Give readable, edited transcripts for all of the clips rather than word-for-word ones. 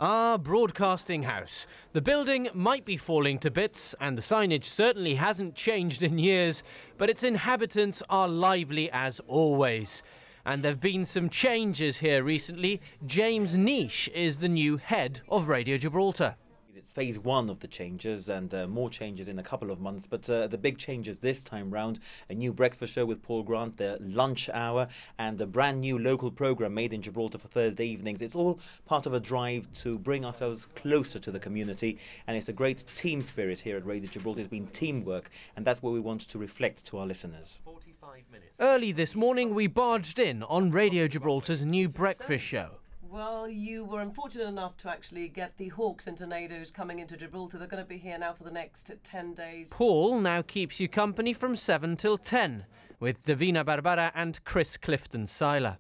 Our broadcasting house. The building might be falling to bits, and the signage certainly hasn't changed in years, but its inhabitants are lively as always. And there have been some changes here recently. James Niche is the new head of Radio Gibraltar. It's phase one of the changes, and more changes in a couple of months, but the big changes this time round: a new breakfast show with Paul Grant, the lunch hour, and a brand new local programme made in Gibraltar for Thursday evenings. It's all part of a drive to bring ourselves closer to the community, and it's a great team spirit here at Radio Gibraltar. It's been teamwork, and that's what we want to reflect to our listeners. 45 minutes. Early this morning we barged in on Radio Gibraltar's new breakfast show. Well, you were unfortunate enough to actually get the Hawks and Tornadoes coming into Gibraltar. They're going to be here now for the next 10 days. Paul now keeps you company from 7 till 10 with Davina Barbara and Chris Clifton-Seiler.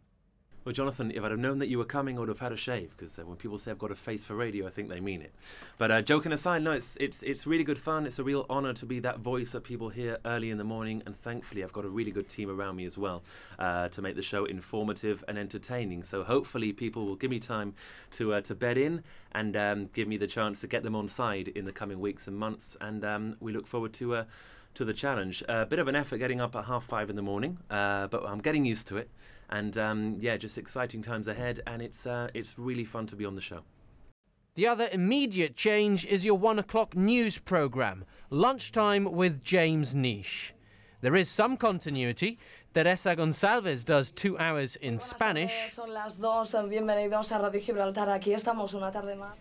Well, Jonathan, if I'd have known that you were coming, I would have had a shave, because when people say I've got a face for radio, I think they mean it. But joking aside, no, it's really good fun. It's a real honour to be that voice that people hear early in the morning, and thankfully I've got a really good team around me as well to make the show informative and entertaining. So hopefully people will give me time to bed in and give me the chance to get them on side in the coming weeks and months, and we look forward to the challenge. A bit of an effort getting up at 5:30 in the morning, but I'm getting used to it. And yeah, just exciting times ahead, and it's really fun to be on the show. The other immediate change is your 1 o'clock news programme, Lunchtime with James Niche. There is some continuity. Teresa Gonçalves does 2 hours in Spanish. Son las 2, bienvenidos a Radio Gibraltar. Aquí estamos una tarde más.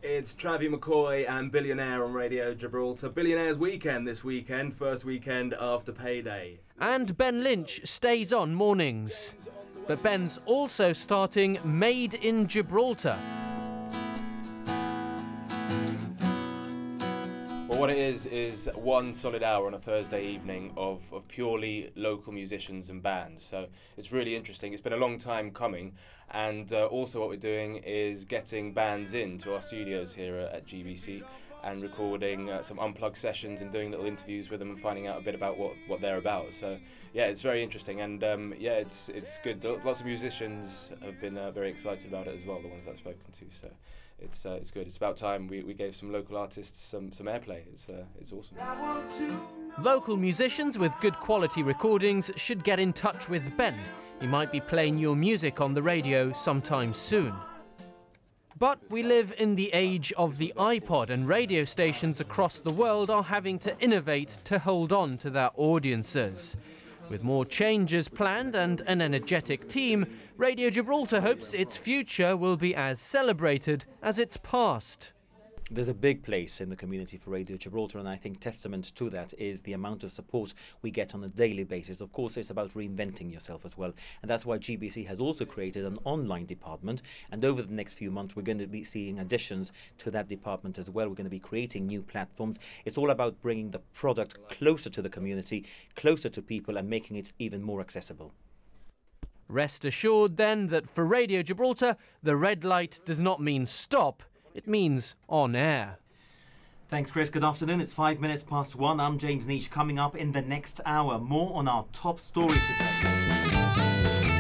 It's Travie McCoy and Billionaire on Radio Gibraltar. Billionaire's weekend this weekend, first weekend after payday. And Ben Lynch stays on mornings. But Ben's also starting Made in Gibraltar. Well, what it is 1 solid hour on a Thursday evening of purely local musicians and bands. So it's really interesting. It's been a long time coming, and also what we're doing is getting bands into our studios here at GBC and recording some unplugged sessions and doing little interviews with them and finding out a bit about what they're about. So yeah, it's very interesting, and yeah, it's good. Lots of musicians have been very excited about it as well, the ones I've spoken to. So it's good. It's about time we gave some local artists some airplay. It's awesome. Local musicians with good quality recordings should get in touch with Ben. He might be playing your music on the radio sometime soon. But we live in the age of the iPod, and radio stations across the world are having to innovate to hold on to their audiences. With more changes planned and an energetic team, Radio Gibraltar hopes its future will be as celebrated as its past. There's a big place in the community for Radio Gibraltar, and I think testament to that is the amount of support we get on a daily basis. Of course, it's about reinventing yourself as well, and that's why GBC has also created an online department, and over the next few months we're going to be seeing additions to that department as well. We're going to be creating new platforms. It's all about bringing the product closer to the community, closer to people, and making it even more accessible. Rest assured then that for Radio Gibraltar, the red light does not mean stop. It means on air. Thanks, Chris. Good afternoon. It's 1:05. I'm James Niche. Coming up in the next hour, more on our top story today.